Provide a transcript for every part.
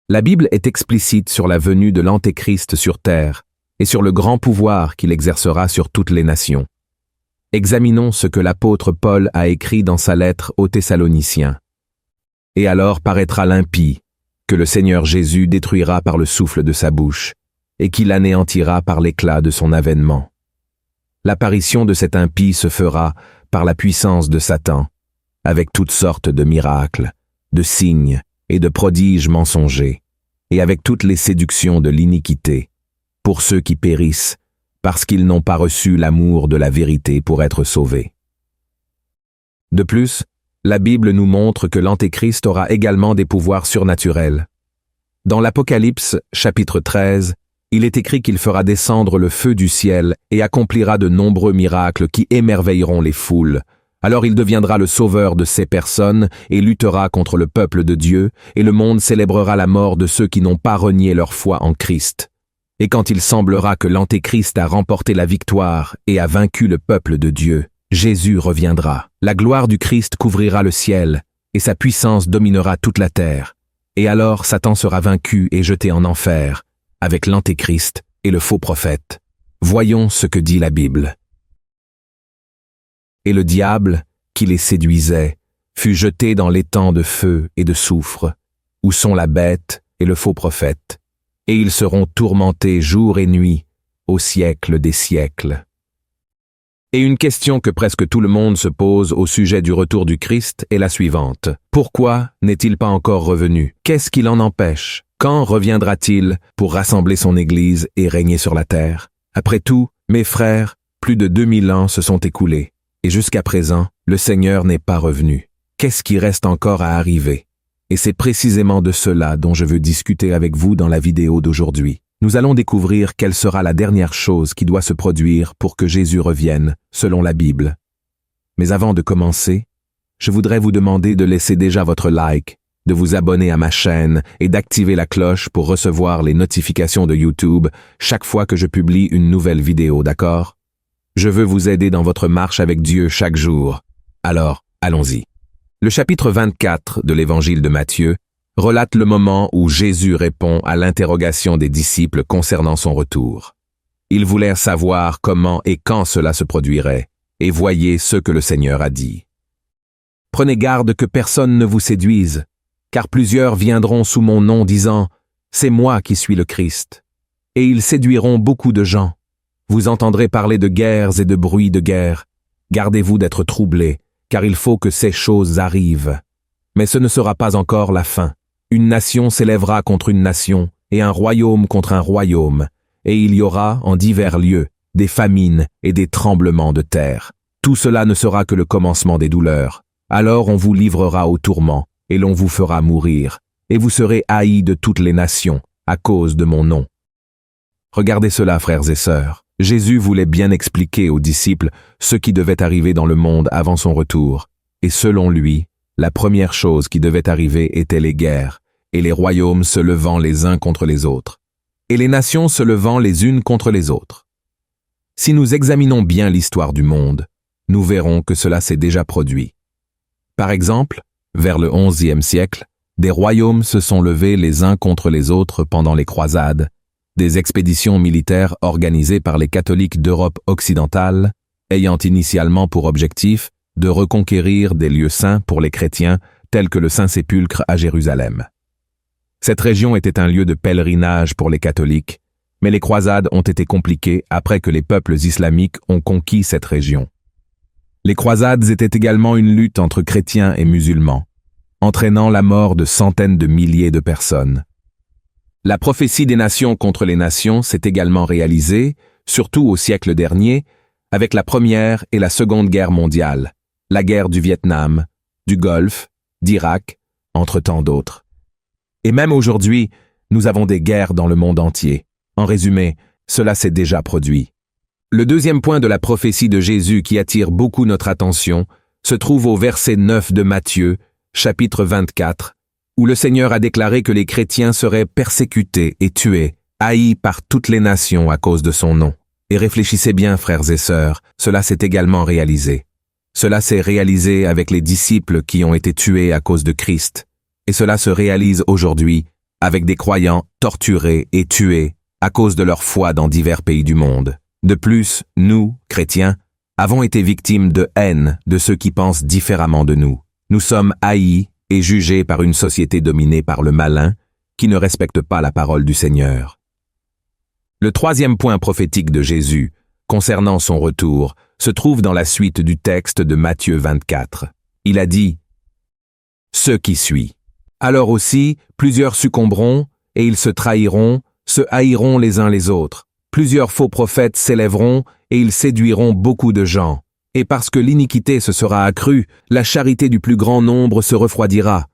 La Bible est explicite sur la venue de l'Antéchrist sur terre et sur le grand pouvoir qu'il exercera sur toutes les nations. Examinons ce que l'apôtre Paul a écrit dans sa lettre aux Thessaloniciens. « Et alors paraîtra l'impie, que le Seigneur Jésus détruira par le souffle de sa bouche, et qu'il anéantira par l'éclat de son avènement. L'apparition de cet impie se fera par la puissance de Satan, avec toutes sortes de miracles, de signes et de prodiges mensongers, et avec toutes les séductions de l'iniquité, pour ceux qui périssent, parce qu'ils n'ont pas reçu l'amour de la vérité pour être sauvés. » De plus, la Bible nous montre que l'Antéchrist aura également des pouvoirs surnaturels. Dans l'Apocalypse, chapitre 13, il est écrit qu'il fera descendre le feu du ciel et accomplira de nombreux miracles qui émerveilleront les foules. Alors il deviendra le sauveur de ces personnes et luttera contre le peuple de Dieu, et le monde célébrera la mort de ceux qui n'ont pas renié leur foi en Christ. Et quand il semblera que l'Antéchrist a remporté la victoire et a vaincu le peuple de Dieu, Jésus reviendra. La gloire du Christ couvrira le ciel, et sa puissance dominera toute la terre. Et alors Satan sera vaincu et jeté en enfer, avec l'Antéchrist et le faux prophète. Voyons ce que dit la Bible. « Et le diable, qui les séduisait, fut jeté dans l'étang de feu et de soufre, où sont la bête et le faux prophète, et ils seront tourmentés jour et nuit, au siècle des siècles. » Et une question que presque tout le monde se pose au sujet du retour du Christ est la suivante. Pourquoi n'est-il pas encore revenu? Qu'est-ce qui l'en empêche? Quand reviendra-t-il pour rassembler son Église et régner sur la terre? Après tout, mes frères, plus de 2000 ans se sont écoulés, et jusqu'à présent, le Seigneur n'est pas revenu. Qu'est-ce qui reste encore à arriver? Et c'est précisément de cela dont je veux discuter avec vous dans la vidéo d'aujourd'hui. Nous allons découvrir quelle sera la dernière chose qui doit se produire pour que Jésus revienne, selon la Bible. Mais avant de commencer, je voudrais vous demander de laisser déjà votre like, de vous abonner à ma chaîne et d'activer la cloche pour recevoir les notifications de YouTube chaque fois que je publie une nouvelle vidéo, d'accord? Je veux vous aider dans votre marche avec Dieu chaque jour. Alors, allons-y. Le chapitre 24 de l'Évangile de Matthieu relate le moment où Jésus répond à l'interrogation des disciples concernant son retour. Ils voulèrent savoir comment et quand cela se produirait, et voyez ce que le Seigneur a dit. « Prenez garde que personne ne vous séduise, car plusieurs viendront sous mon nom disant « C'est moi qui suis le Christ ». Et ils séduiront beaucoup de gens. Vous entendrez parler de guerres et de bruits de guerre. Gardez-vous d'être troublés, car il faut que ces choses arrivent. Mais ce ne sera pas encore la fin. Une nation s'élèvera contre une nation, et un royaume contre un royaume, et il y aura, en divers lieux, des famines et des tremblements de terre. Tout cela ne sera que le commencement des douleurs. Alors on vous livrera au tourment, et l'on vous fera mourir, et vous serez haïs de toutes les nations, à cause de mon nom. » Regardez cela, frères et sœurs. Jésus voulait bien expliquer aux disciples ce qui devait arriver dans le monde avant son retour, et selon lui, la première chose qui devait arriver était les guerres, et les royaumes se levant les uns contre les autres, et les nations se levant les unes contre les autres. Si nous examinons bien l'histoire du monde, nous verrons que cela s'est déjà produit. Par exemple, vers le XIe siècle, des royaumes se sont levés les uns contre les autres pendant les croisades, des expéditions militaires organisées par les catholiques d'Europe occidentale, ayant initialement pour objectif de reconquérir des lieux saints pour les chrétiens tels que le Saint-Sépulcre à Jérusalem. Cette région était un lieu de pèlerinage pour les catholiques, mais les croisades ont été compliquées après que les peuples islamiques ont conquis cette région. Les croisades étaient également une lutte entre chrétiens et musulmans, entraînant la mort de centaines de milliers de personnes. La prophétie des nations contre les nations s'est également réalisée, surtout au siècle dernier, avec la Première et la Seconde Guerre mondiale, la guerre du Vietnam, du Golfe, d'Irak, entre tant d'autres. Et même aujourd'hui, nous avons des guerres dans le monde entier. En résumé, cela s'est déjà produit. Le deuxième point de la prophétie de Jésus qui attire beaucoup notre attention se trouve au verset 9 de Matthieu, chapitre 24, où le Seigneur a déclaré que les chrétiens seraient persécutés et tués, haïs par toutes les nations à cause de son nom. Et réfléchissez bien, frères et sœurs, cela s'est également réalisé. Cela s'est réalisé avec les disciples qui ont été tués à cause de Christ, et cela se réalise aujourd'hui avec des croyants torturés et tués à cause de leur foi dans divers pays du monde. De plus, nous, chrétiens, avons été victimes de haine de ceux qui pensent différemment de nous. Nous sommes haïs et jugés par une société dominée par le malin qui ne respecte pas la parole du Seigneur. Le troisième point prophétique de Jésus, concernant son retour, se trouve dans la suite du texte de Matthieu 24. Il a dit « Ce qui suit. Alors aussi, plusieurs succomberont, et ils se trahiront, se haïront les uns les autres. Plusieurs faux prophètes s'élèveront, et ils séduiront beaucoup de gens. Et parce que l'iniquité se sera accrue, la charité du plus grand nombre se refroidira.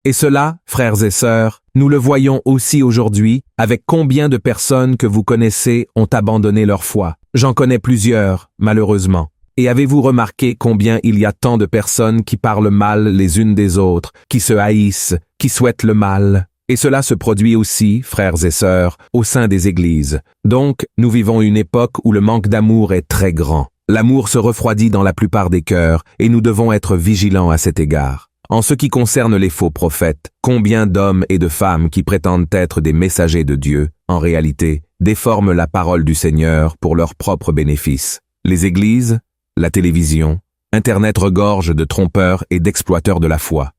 Et cela, frères et sœurs, nous le voyons aussi aujourd'hui, avec combien de personnes que vous connaissez ont abandonné leur foi. J'en connais plusieurs, malheureusement. Et avez-vous remarqué combien il y a tant de personnes qui parlent mal les unes des autres, qui se haïssent, qui souhaitent le mal? Et cela se produit aussi, frères et sœurs, au sein des églises. Donc, nous vivons une époque où le manque d'amour est très grand. L'amour se refroidit dans la plupart des cœurs, et nous devons être vigilants à cet égard. En ce qui concerne les faux prophètes, combien d'hommes et de femmes qui prétendent être des messagers de Dieu, en réalité, déforment la parole du Seigneur pour leur propre bénéfice. Les églises, la télévision, Internet regorge de trompeurs et d'exploiteurs de la foi.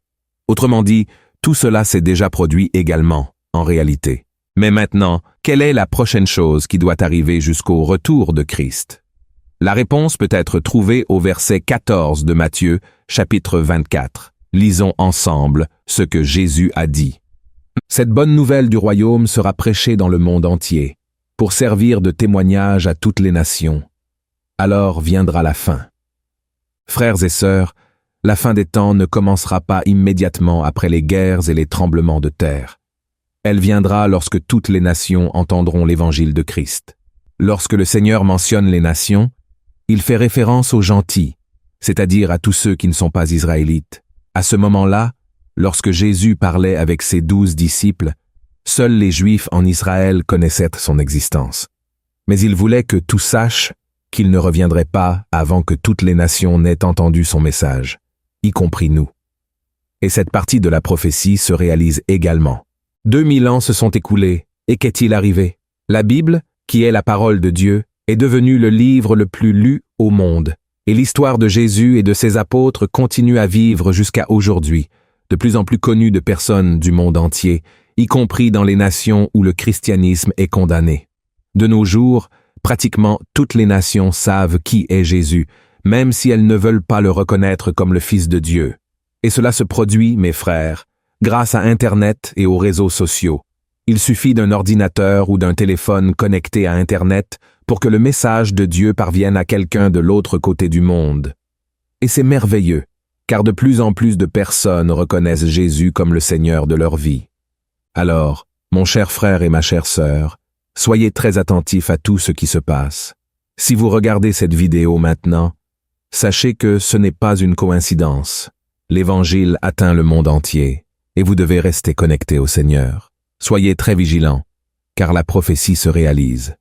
Autrement dit, tout cela s'est déjà produit également, en réalité. Mais maintenant, quelle est la prochaine chose qui doit arriver jusqu'au retour de Christ? La réponse peut être trouvée au verset 14 de Matthieu, chapitre 24. Lisons ensemble ce que Jésus a dit. Cette bonne nouvelle du royaume sera prêchée dans le monde entier, pour servir de témoignage à toutes les nations. Alors viendra la fin. Frères et sœurs, la fin des temps ne commencera pas immédiatement après les guerres et les tremblements de terre. Elle viendra lorsque toutes les nations entendront l'évangile de Christ. Lorsque le Seigneur mentionne les nations, il fait référence aux gentils, c'est-à-dire à tous ceux qui ne sont pas israélites. À ce moment-là, lorsque Jésus parlait avec ses 12 disciples, seuls les Juifs en Israël connaissaient son existence. Mais il voulait que tous sachent qu'il ne reviendrait pas avant que toutes les nations n'aient entendu son message, y compris nous. Et cette partie de la prophétie se réalise également. 2000 ans se sont écoulés, et qu'est-il arrivé? La Bible, qui est la parole de Dieu, est devenue le livre le plus lu au monde, et l'histoire de Jésus et de ses apôtres continue à vivre jusqu'à aujourd'hui, de plus en plus connue de personnes du monde entier, y compris dans les nations où le christianisme est condamné. De nos jours, pratiquement toutes les nations savent qui est Jésus, même si elles ne veulent pas le reconnaître comme le Fils de Dieu. Et cela se produit, mes frères, grâce à Internet et aux réseaux sociaux. Il suffit d'un ordinateur ou d'un téléphone connecté à Internet pour que le message de Dieu parvienne à quelqu'un de l'autre côté du monde. Et c'est merveilleux, car de plus en plus de personnes reconnaissent Jésus comme le Seigneur de leur vie. Alors, mon cher frère et ma chère sœur, soyez très attentifs à tout ce qui se passe. Si vous regardez cette vidéo maintenant, sachez que ce n'est pas une coïncidence. L'Évangile atteint le monde entier, et vous devez rester connectés au Seigneur. Soyez très vigilants, car la prophétie se réalise.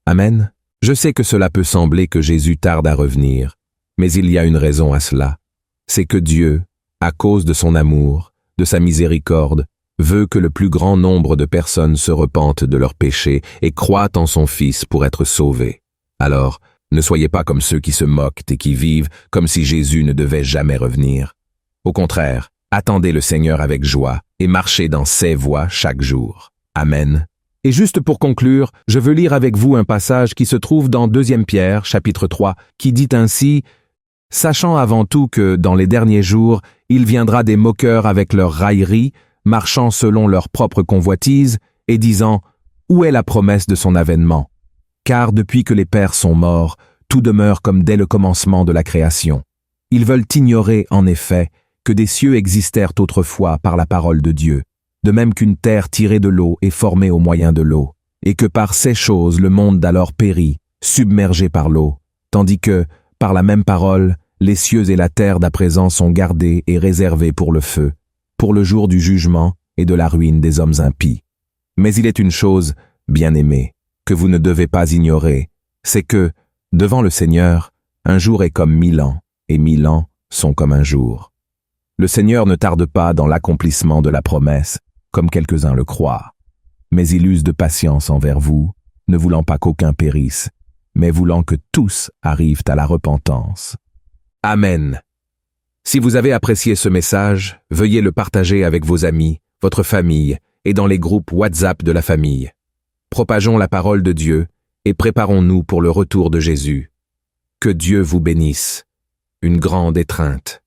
Amen. Je sais que cela peut sembler que Jésus tarde à revenir, mais il y a une raison à cela. C'est que Dieu, à cause de son amour, de sa miséricorde, veut que le plus grand nombre de personnes se repentent de leurs péchés et croient en son Fils pour être sauvés. Alors, ne soyez pas comme ceux qui se moquent et qui vivent comme si Jésus ne devait jamais revenir. Au contraire, attendez le Seigneur avec joie et marchez dans ses voies chaque jour. Amen. Et juste pour conclure, je veux lire avec vous un passage qui se trouve dans 2 Pierre, chapitre 3, qui dit ainsi « Sachant avant tout que, dans les derniers jours, il viendra des moqueurs avec leurs railleries, marchant selon leur propre convoitise, et disant « Où est la promesse de son avènement ?» Car depuis que les pères sont morts, tout demeure comme dès le commencement de la création. Ils veulent ignorer, en effet, que des cieux existèrent autrefois par la parole de Dieu, de même qu'une terre tirée de l'eau est formée au moyen de l'eau, et que par ces choses le monde d'alors périt, submergé par l'eau, tandis que, par la même parole, les cieux et la terre d'à présent sont gardés et réservés pour le feu, pour le jour du jugement et de la ruine des hommes impies. Mais il est une chose, bien-aimée, que vous ne devez pas ignorer, c'est que, devant le Seigneur, un jour est comme 1000 ans, et 1000 ans sont comme un jour. Le Seigneur ne tarde pas dans l'accomplissement de la promesse, comme quelques-uns le croient. Mais il use de patience envers vous, ne voulant pas qu'aucun périsse, mais voulant que tous arrivent à la repentance. Amen. Si vous avez apprécié ce message, veuillez le partager avec vos amis, votre famille et dans les groupes WhatsApp de la famille. Propageons la parole de Dieu et préparons-nous pour le retour de Jésus. Que Dieu vous bénisse. Une grande étreinte.